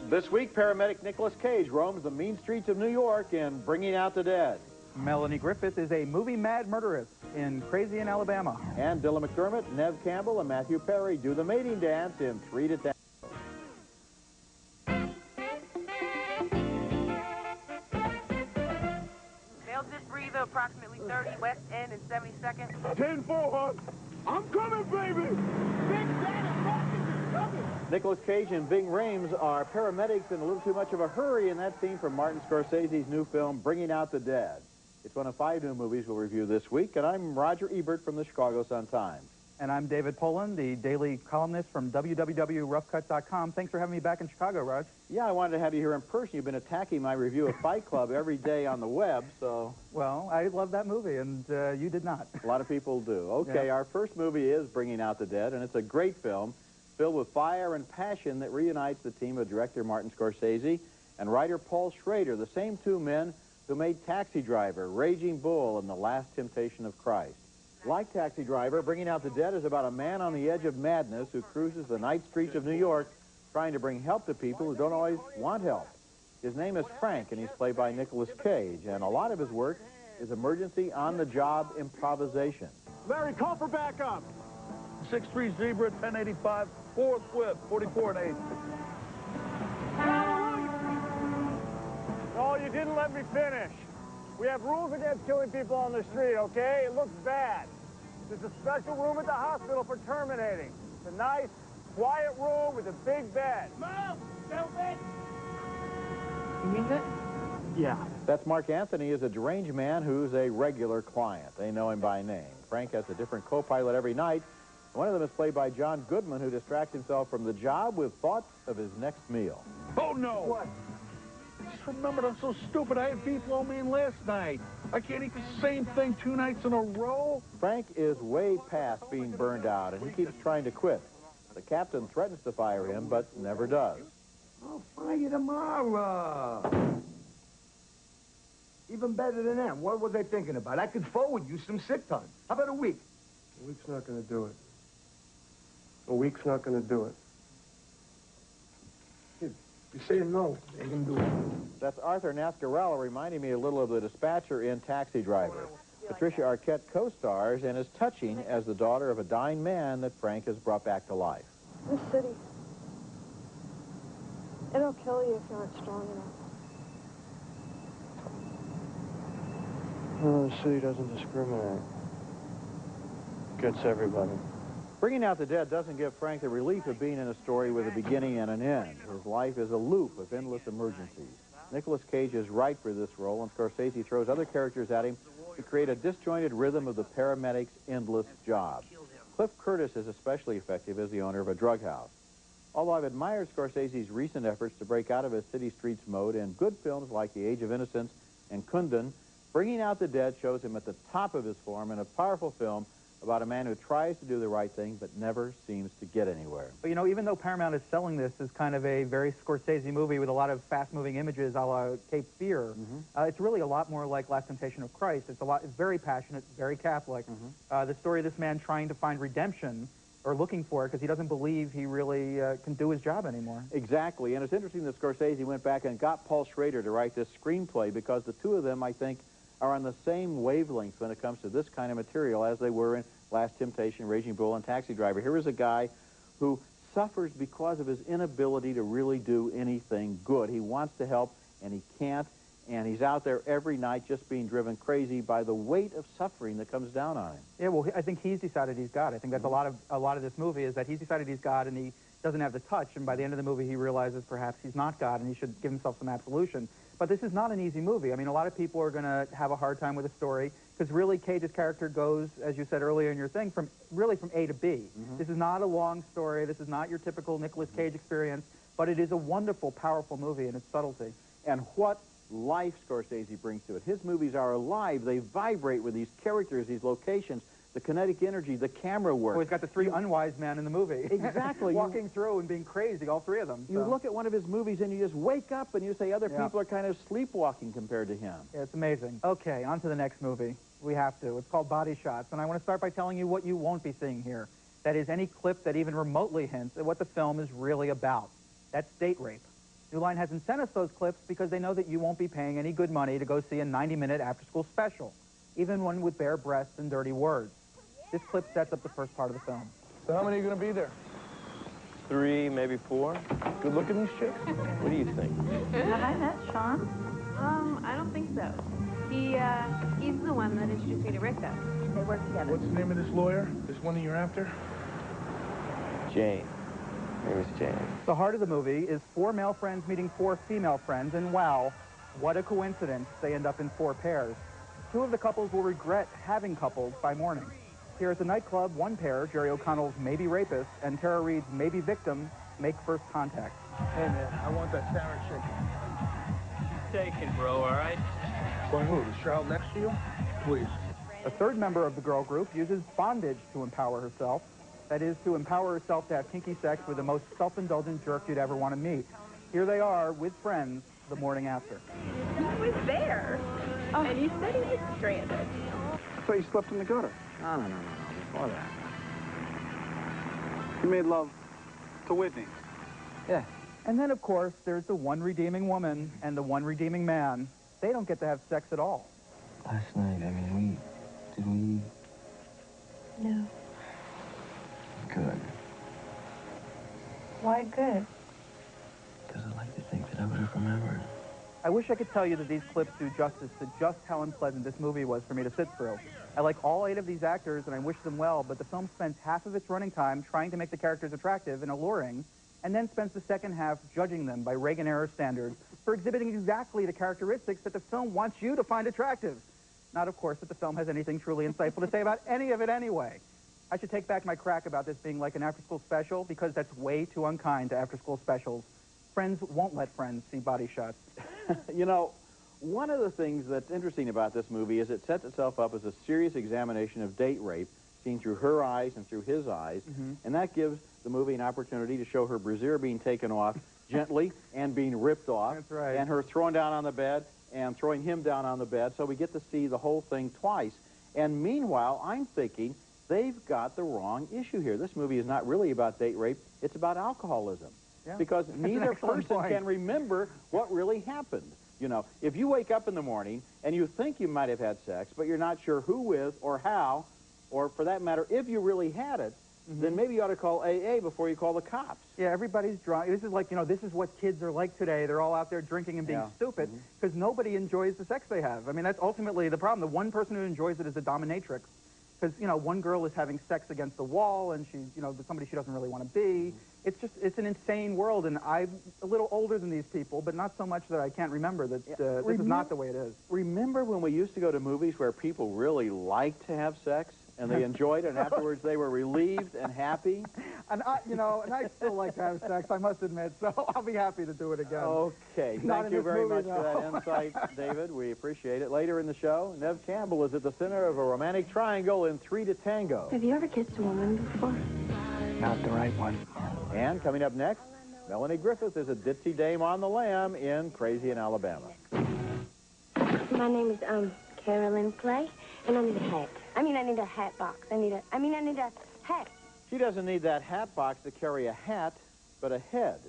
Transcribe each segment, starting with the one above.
This week, paramedic Nicolas Cage roams the mean streets of New York in Bringing Out the Dead. Melanie Griffith is a movie-mad murderess in Crazy in Alabama. And Dylan McDermott, Nev Campbell, and Matthew Perry do the mating dance in 3 to Tango. They'll just breathe approximately 30 West End and 72nd. 10-4, I'm coming, baby! Big Daddy Rocket is coming! Nicolas Cage and Ving Rhames are paramedics in a little too much of a hurry in that scene from Martin Scorsese's new film, Bringing Out the Dead. It's one of 5 new movies we'll review this week, and I'm Roger Ebert from the Chicago Sun-Times. And I'm David Poland, the daily columnist from www.roughcut.com. Thanks for having me back in Chicago, Raj. Yeah, I wanted to have you here in person. You've been attacking my review of Fight Club every day on the web, so... Well, I love that movie, and you did not. A lot of people do. Okay, yeah. Our first movie is Bringing Out the Dead, and it's a great film filled with fire and passion that reunites the team of director Martin Scorsese and writer Paul Schrader, the same 2 men who made Taxi Driver, Raging Bull, and The Last Temptation of Christ. Like Taxi Driver, Bringing Out the Dead is about a man on the edge of madness who cruises the night streets of New York trying to bring help to people who don't always want help. His name is Frank, and he's played by Nicolas Cage, and a lot of his work is emergency on-the-job improvisation. Larry, call for backup. 6-3 Zebra, 1085, 4th whip, 44 and 8. No, you didn't let me finish. We have rules against killing people on the street, okay? It looks bad. There's a special room at the hospital for terminating. It's a nice, quiet room with a big bed. Mom, stupid! You mean that? Yeah. That's Mark Anthony, is a deranged man who's a regular client. They know him by name. Frank has a different co-pilot every night. One of them is played by John Goodman, who distracts himself from the job with thoughts of his next meal. Oh, no! What? Just remembered I'm so stupid. I had beef lo mein last night. I can't eat the same thing 2 nights in a row. Frank is way past being burned out, and he keeps trying to quit. The captain threatens to fire him, but never does. I'll fire you tomorrow. Even better than that. What was I thinking about? I could forward you some sick time. How about a week? A week's not going to do it. A week's not going to do it. You say no, they can do it. That's Arthur Nascarella, reminding me a little of the dispatcher in Taxi Driver. Patricia Arquette co-stars and is touching as the daughter of a dying man that Frank has brought back to life. This city, it'll kill you if you aren't strong enough. No, the city doesn't discriminate. Gets everybody. Bringing Out the Dead doesn't give Frank the relief of being in a story with a beginning and an end. His life is a loop of endless emergencies. Nicolas Cage is right for this role, and Scorsese throws other characters at him to create a disjointed rhythm of the paramedic's endless job. Cliff Curtis is especially effective as the owner of a drug house. Although I've admired Scorsese's recent efforts to break out of his city streets mode in good films like The Age of Innocence and Kundun, Bringing Out the Dead shows him at the top of his form in a powerful film about a man who tries to do the right thing but never seems to get anywhere. But, you know, even though Paramount is selling this as kind of a very Scorsese movie with a lot of fast-moving images a la Cape Fear, it's really a lot more like Last Temptation of Christ. It's very passionate, very Catholic. The story of this man trying to find redemption, or looking for it, because he doesn't believe he really can do his job anymore. Exactly, and it's interesting that Scorsese went back and got Paul Schrader to write this screenplay, because the 2 of them, I think, are on the same wavelength when it comes to this kind of material as they were in Last Temptation, Raging Bull, and Taxi Driver. Here is a guy who suffers because of his inability to really do anything good. He wants to help, and he can't, and he's out there every night just being driven crazy by the weight of suffering that comes down on him. Yeah, well, I think he's decided he's God. I think that's a lot of this movie is that he's decided he's God, and he doesn't have the touch, and by the end of the movie he realizes perhaps he's not God, and he should give himself some absolution. But this is not an easy movie. I mean, a lot of people are going to have a hard time with the story because really Cage's character goes, as you said earlier in your thing, from A to B. This is not a long story. This is not your typical Nicolas Cage experience, but it is a wonderful, powerful movie in its subtlety. And what life Scorsese brings to it. His movies are alive. They vibrate with these characters, these locations, the kinetic energy, the camera work. Well, he's got the 3 unwise men in the movie. Exactly. Walking through and being crazy, all 3 of them. You look at one of his movies and you just wake up and you say other people are kind of sleepwalking compared to him. Yeah, it's amazing. Okay, on to the next movie. We have to. It's called Body Shots, and I want to start by telling you what you won't be seeing here. That is any clip that even remotely hints at what the film is really about. That's date rape. New Line hasn't sent us those clips because they know that you won't be paying any good money to go see a 90-minute after-school special, even one with bare breasts and dirty words. This clip sets up the first part of the film. So how many are going to be there? 3, maybe 4. Good looking, these chicks? What do you think? Have I met Sean? I don't think so. He's the one that introduced me to Rick, though. They work together. What's the name of this lawyer? This one that you're after? Jane. Her name is Jane. The heart of the movie is 4 male friends meeting 4 female friends, and wow, what a coincidence, they end up in 4 pairs. 2 of the couples will regret having couples by morning. Here at the nightclub, 1 pair, Jerry O'Connell's maybe rapist and Tara Reid's maybe victim, make first contact. Hey, man, I want that Sarah chicken. Take it, bro, all right? By who? The child next to you? Please. A third member of the girl group uses bondage to empower herself. That is, to empower herself to have kinky sex with the most self-indulgent jerk you'd ever want to meet. Here they are, with friends, the morning after. He was there, and he said he was stranded. I thought you slept in the gutter. No. Before that. You made love to Whitney. Yeah. And then, of course, there's the one redeeming woman and the one redeeming man. They don't get to have sex at all. Last night, I mean, did we? No. Good. Why good? Because I like to think that I would have remembered. I wish I could tell you that these clips do justice to just how unpleasant this movie was for me to sit through. I like all 8 of these actors, and I wish them well, but the film spends half of its running time trying to make the characters attractive and alluring, and then spends the second half judging them by Reagan-era standards for exhibiting exactly the characteristics that the film wants you to find attractive. Not, of course, that the film has anything truly insightful to say about any of it anyway. I should take back my crack about this being like an after-school special, because that's way too unkind to after-school specials. Friends won't let friends see body shots. You know, one of the things that's interesting about this movie is it sets itself up as a serious examination of date rape, seen through her eyes and through his eyes, and that gives the movie an opportunity to show her brassiere being taken off gently and being ripped off. That's right. And her thrown down on the bed and throwing him down on the bed, so we get to see the whole thing twice. And meanwhile, I'm thinking, they've got the wrong issue here. This movie is not really about date rape, it's about alcoholism. Yeah. Because neither person point. can remember what really happened. You know, if you wake up in the morning and you think you might have had sex, but you're not sure who with or how, or for that matter, if you really had it, then maybe you ought to call AA before you call the cops. Yeah, everybody's drunk. This is like, you know, this is what kids are like today. They're all out there drinking and being stupid because nobody enjoys the sex they have. I mean, that's ultimately the problem. The one person who enjoys it is the dominatrix. Because, you know, one girl is having sex against the wall and she's, you know, somebody she doesn't really want to be. It's just, it's an insane world, and I'm a little older than these people, but not so much that I can't remember that this is not the way it is. Remember when we used to go to movies where people really liked to have sex, and they enjoyed it, and afterwards they were relieved and happy? And I, you know, and I still like to have sex, I must admit, so I'll be happy to do it again. Okay, thank you very much for that insight, David. We appreciate it. Later in the show, Nev Campbell is at the center of a romantic triangle in 3 to Tango. Have you ever kissed a woman before? Not the right one. And coming up next, Melanie Griffith is a ditzy dame on the lam in Crazy in Alabama. My name is, Carolyn Clay, and I need a hat. I need a hat box. I need a hat. She doesn't need that hat box to carry a hat, but a head.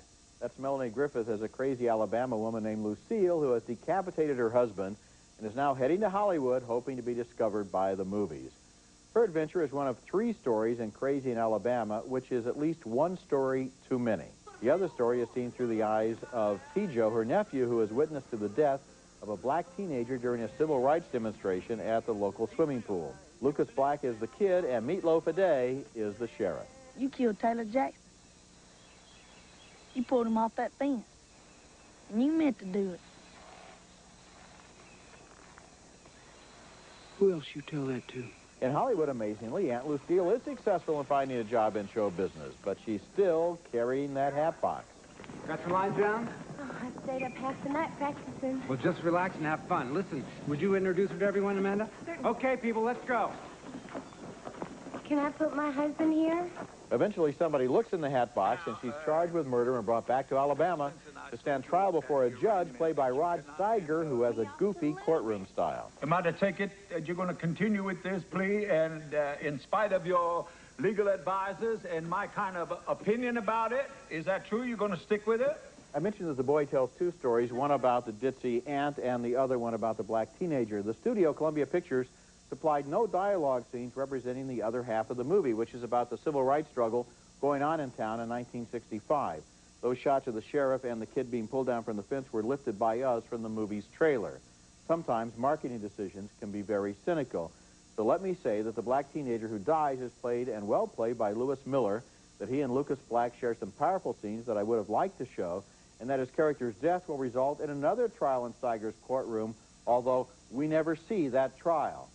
That's Melanie Griffith as a crazy Alabama woman named Lucille who has decapitated her husband and is now heading to Hollywood hoping to be discovered by the movies. Her adventure is one of 3 stories in Crazy in Alabama, which is at least 1 story too many. The other story is seen through the eyes of Tijo, her nephew, who is witness to the death of a black teenager during a civil rights demonstration at the local swimming pool. Lucas Black is the kid, and Meatloaf Aday is the sheriff. You killed Taylor Jackson. You pulled him off that fence. And you meant to do it. Who else you tell that to? In Hollywood, amazingly, Aunt Lucille is successful in finding a job in show business, but she's still carrying that hat box. Got your lines down? Oh, I stayed up half the night practicing. Well, just relax and have fun. Listen, would you introduce her to everyone, Amanda? Okay, people, let's go. Can I put my husband here? Eventually, somebody looks in the hat box, and she's charged with murder and brought back to Alabama to stand trial before a judge played by Rod Steiger, who has a goofy courtroom style. Am I to take it that you're going to continue with this plea, and in spite of your legal advisors and my kind of opinion about it, is that true? You're going to stick with it? I mentioned that the boy tells two stories, one about the ditzy aunt and the other one about the black teenager. The studio, Columbia Pictures, supplied no dialogue scenes representing the other half of the movie, which is about the civil rights struggle going on in town in 1965. Those shots of the sheriff and the kid being pulled down from the fence were lifted by us from the movie's trailer. Sometimes marketing decisions can be very cynical. So let me say that the black teenager who dies is played, and well played, by Lewis Miller, that he and Lucas Black share some powerful scenes that I would have liked to show, and that his character's death will result in another trial in Steiger's courtroom, although we never see that trial.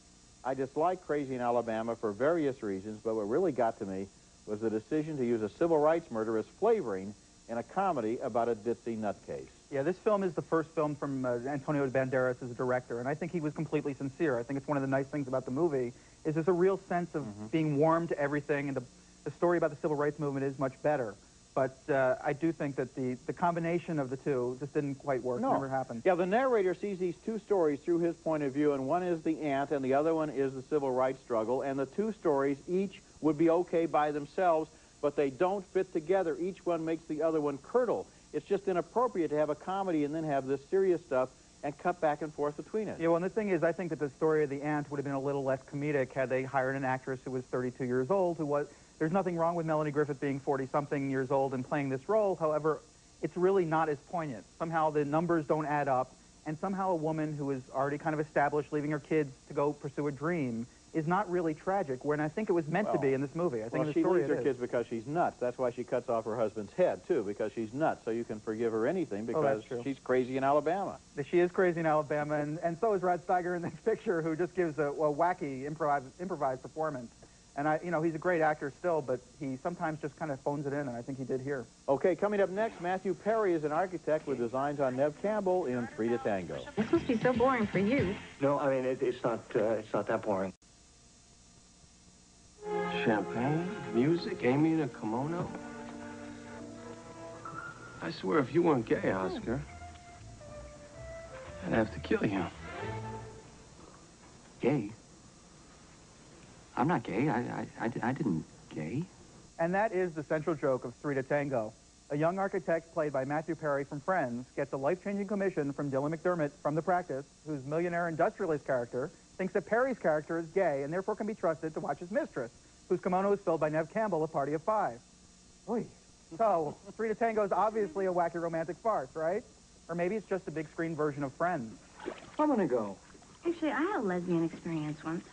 I dislike Crazy in Alabama for various reasons, but what really got to me was the decision to use a civil rights murder as flavoring in a comedy about a ditzy nutcase. Yeah, this film is the first film from Antonio Banderas as a director, and I think he was completely sincere. I think it's one of the nice things about the movie is there's a real sense of being warm to everything, and the story about the civil rights movement is much better. But I do think that the combination of the two just didn't quite work. No. It never happened. Yeah, the narrator sees these two stories through his point of view, and one is the aunt, and the other one is the civil rights struggle, and the two stories each would be okay by themselves, but they don't fit together. Each one makes the other one curdle. It's just inappropriate to have a comedy and then have this serious stuff and cut back and forth between it. Yeah, well, and the thing is, I think that the story of the aunt would have been a little less comedic had they hired an actress who was 32 years old, who was... There's nothing wrong with Melanie Griffith being 40-something years old and playing this role. However, it's really not as poignant. Somehow the numbers don't add up, and somehow a woman who is already kind of established, leaving her kids to go pursue a dream, is not really tragic, when I think it was meant to be in this movie. I think in the she story leaves her kids because she's nuts. That's why she cuts off her husband's head, too, because she's nuts. So you can forgive her anything because she's crazy in Alabama. She is crazy in Alabama, and so is Rod Steiger in this picture, who just gives a wacky improvised performance. And you know, he's a great actor still, but he sometimes just kind of phones it in, and I think he did here. Okay, coming up next, Matthew Perry is an architect with designs on Nev Campbell in 3 to Tango. This must be so boring for you. No, I mean, it's not that boring. Champagne, music, Amy in a kimono. I swear, if you weren't gay, Oscar, I'd have to kill you. Gay? I'm not gay. I didn't gay. And that is the central joke of 3 to Tango. A young architect played by Matthew Perry from Friends gets a life-changing commission from Dylan McDermott from The Practice, whose millionaire industrialist character thinks that Perry's character is gay and therefore can be trusted to watch his mistress, whose kimono is filled by Nev Campbell, a party of 5. Oy. So, 3 to Tango is obviously a wacky romantic farce, right? Or maybe it's just a big screen version of Friends. I'm gonna go. Actually, I had a lesbian experience once.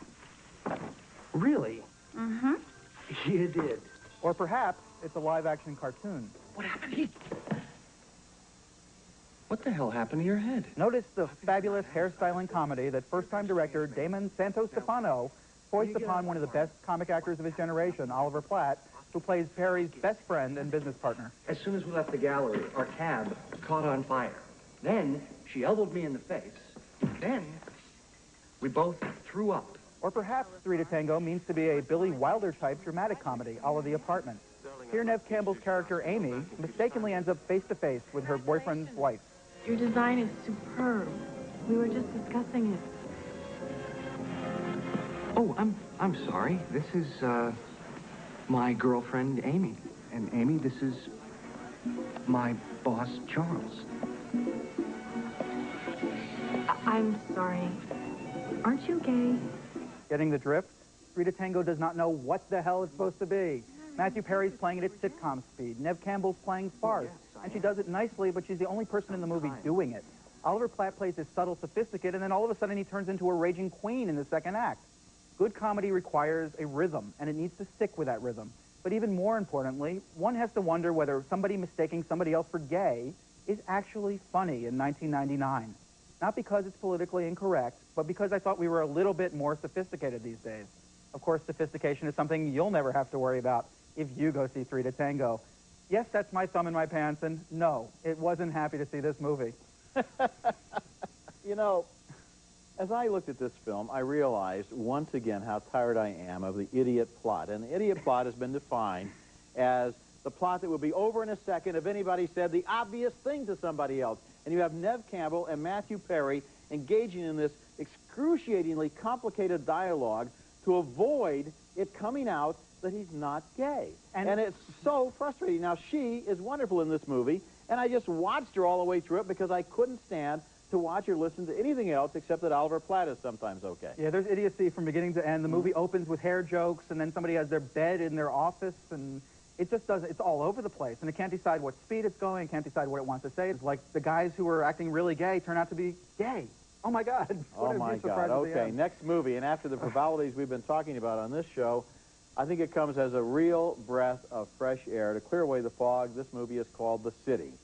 Really? Mm-hmm. You did. Or perhaps it's a live-action cartoon. What happened? What the hell happened to your head? Notice the fabulous hairstyling comedy that first-time director Damon Santo-Stefano foists upon one of the best comic actors of his generation, Oliver Platt, who plays Perry's best friend and business partner. As soon as we left the gallery, our cab caught on fire. Then she elbowed me in the face. Then we both threw up. Or perhaps 3 to Tango means to be a Billy Wilder-type dramatic comedy, a la The Apartment. Here, Nev Campbell's character, Amy, mistakenly ends up face-to-face with her boyfriend's wife. Your design is superb. We were just discussing it. Oh, I'm sorry. This is, my girlfriend, Amy. And Amy, this is my boss, Charles. I'm sorry. Aren't you gay? Getting the drift? 3 to Tango does not know what the hell it's supposed to be. Matthew Perry's playing it at sitcom speed. Nev Campbell's playing farce. And she does it nicely, but she's the only person in the movie doing it. Oliver Platt plays this subtle sophisticate, and then all of a sudden he turns into a raging queen in the second act. Good comedy requires a rhythm, and it needs to stick with that rhythm. But even more importantly, one has to wonder whether somebody mistaking somebody else for gay is actually funny in 1999. Not because it's politically incorrect, but because I thought we were a little bit more sophisticated these days. Of course, sophistication is something you'll never have to worry about if you go see 3 to Tango. Yes, that's my thumb in my pants, and no, it wasn't happy to see this movie. You know, as I looked at this film, I realized once again how tired I am of the idiot plot. And the idiot plot has been defined as the plot that would be over in a second if anybody said the obvious thing to somebody else. And you have Nev Campbell and Matthew Perry engaging in this excruciatingly complicated dialogue to avoid it coming out that he's not gay. And it's so frustrating. Now, she is wonderful in this movie, And I just watched her all the way through it because I couldn't stand to watch or listen to anything else except that Oliver Platt is sometimes okay. Yeah, there's idiocy from beginning to end. The movie opens with hair jokes, and then somebody has their bed in their office, and it just doesn't, it's all over the place. And it can't decide what speed it's going, can't decide what it wants to say. It's like the guys who were acting really gay turn out to be gay. Oh, my God. Oh, my God. Okay, next movie. And after the frivolities we've been talking about on this show, I think it comes as a real breath of fresh air to clear away the fog. This movie is called The City.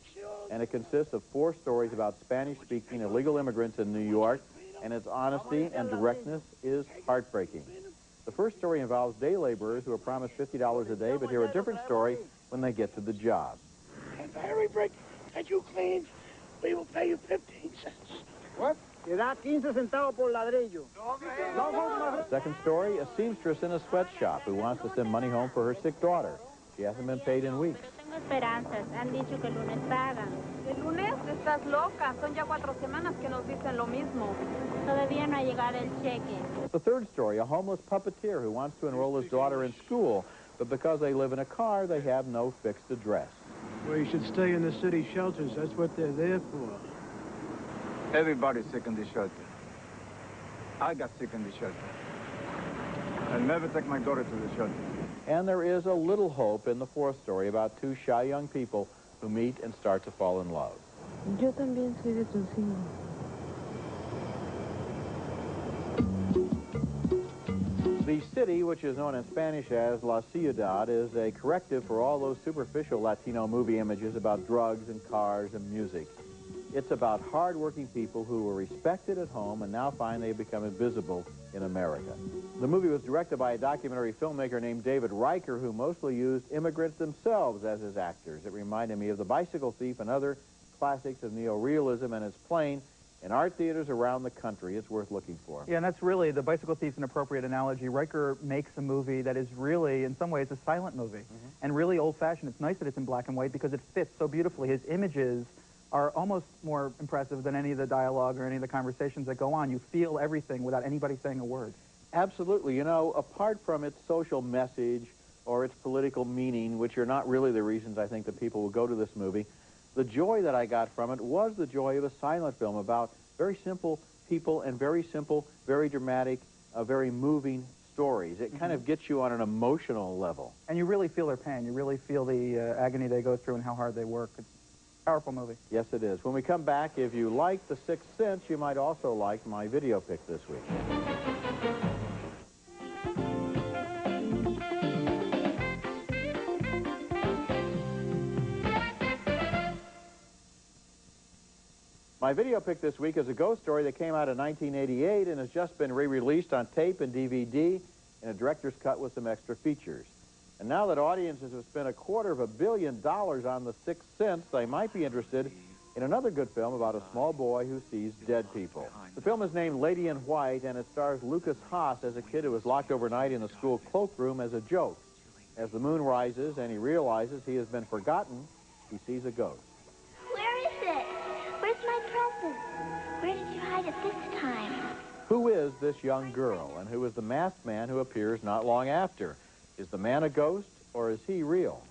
And it consists of 4 stories about Spanish-speaking illegal immigrants in New York, and its honesty and directness is heartbreaking. The first story involves day laborers who are promised $50 a day, but hear a different story when they get to the job. And for every brick that you clean, we will pay you 15 cents. What? Te da 15 centavos por ladrillo. The second story, a seamstress in a sweatshop who wants to send money home for her sick daughter. She hasn't been paid in weeks. Tengo esperanzas. Han dicho que el lunes pagan. ¿El lunes? Estás loca. Son ya 4 semanas que nos dicen lo mismo. Todavía no ha llegado el cheque. The third story, a homeless puppeteer who wants to enroll his daughter in school, but because they live in a car, they have no fixed address. Well, you should stay in the city shelters. That's what they're there for. Everybody's sick in the shelter. I got sick in the shelter. I'll never take my daughter to the shelter. And there is a little hope in the fourth story about 2 shy young people who meet and start to fall in love. Yo también soy de Trujillo. The city, which is known in Spanish as La Ciudad, is a corrective for all those superficial Latino movie images about drugs and cars and music. It's about hard-working people who were respected at home and now find they've become invisible in America. The movie was directed by a documentary filmmaker named David Riker, who mostly used immigrants themselves as his actors. It reminded me of The Bicycle Thief and other classics of neorealism, and it's playing in art theaters around the country. It's worth looking for. Yeah, and that's really, The Bicycle Thief's an appropriate analogy. Riker makes a movie that is really, in some ways, a silent movie, and really old-fashioned. It's nice that it's in black and white because it fits so beautifully. His images are almost more impressive than any of the dialogue or any of the conversations that go on. You feel everything without anybody saying a word. Absolutely. You know, apart from its social message or its political meaning, which are not really the reasons I think that people will go to this movie, the joy that I got from it was the joy of a silent film about very simple people and very simple, very dramatic, very moving stories. It kind of gets you on an emotional level. And you really feel their pain. You really feel the agony they go through and how hard they work. It's a powerful movie. Yes, it is. When we come back, if you like The Sixth Sense, you might also like my video pick this week. My video pick this week is a ghost story that came out in 1988 and has just been re-released on tape and DVD in a director's cut with some extra features. And now that audiences have spent $250 million on The Sixth Sense, they might be interested in another good film about a small boy who sees dead people. The film is named Lady in White, and it stars Lucas Haas as a kid who was locked overnight in the school cloakroom as a joke. As the moon rises and he realizes he has been forgotten, he sees a ghost. Where is it? Where's my present? Where did you hide it this time? Who is this young girl, and who is the masked man who appears not long after? Is the man a ghost, or is he real?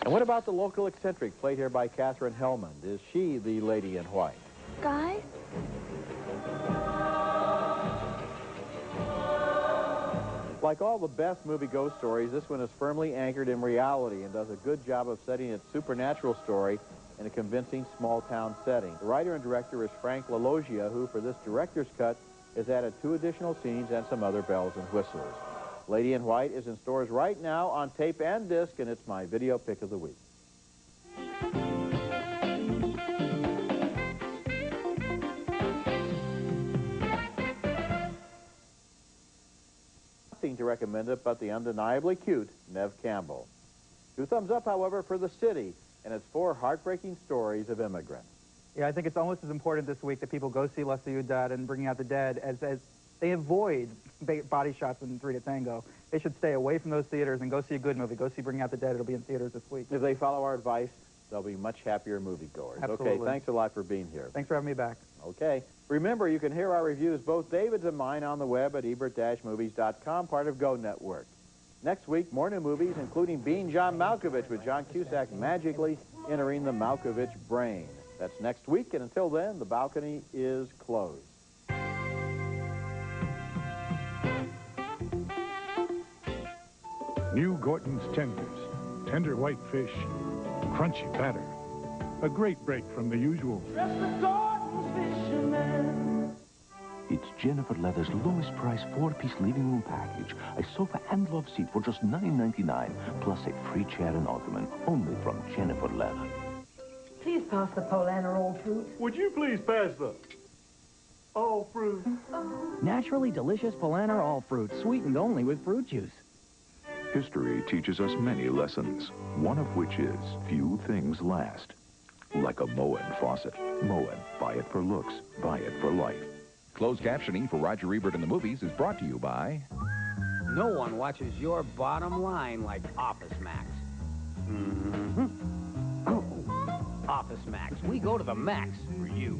And what about the local eccentric, played here by Katherine Hellman? Is she the Lady in White? Guys? Like all the best movie ghost stories, this one is firmly anchored in reality and does a good job of setting its supernatural story in a convincing small-town setting. The writer and director is Frank LaLoggia, who, for this director's cut, has added 2 additional scenes and some other bells and whistles. Lady in White is in stores right now on tape and disc, and it's my video pick of the week. Nothing to recommend it but the undeniably cute Neve Campbell. 2 thumbs up, however, for The City and its 4 heartbreaking stories of immigrants. Yeah, I think it's almost as important this week that people go see La Ciudad and Bringing Out the Dead as they avoid body shots in 3 to Tango. They should stay away from those theaters and go see a good movie. Go see Bringing Out the Dead. It'll be in theaters this week. If they follow our advice they'll be much happier moviegoers. Absolutely. Okay, thanks a lot for being here. Thanks for having me back. Okay. Remember, you can hear our reviews, both David's and mine, on the web at ebert-movies.com, part of Go Network. Next week, more new movies, including Being John Malkovich, with John Cusack magically entering the Malkovich brain. That's next week, and until then, the balcony is closed. New Gorton's Tenders. Tender white fish, crunchy batter. A great break from the usual. It's Jennifer Leather's lowest price 4-piece living room package. A sofa and love seat for just $9.99, plus a free chair and ottoman, only from Jennifer Leather. Please pass the Polaner all fruit. Would you please pass the all fruit? Naturally delicious Polaner all fruit, sweetened only with fruit juice. History teaches us many lessons, one of which is few things last. Like a Moen faucet. Moen, buy it for looks, buy it for life. Closed captioning for Roger Ebert in the Movies is brought to you by... No one watches your bottom line like Office Max. Office Max. We go to the max for you.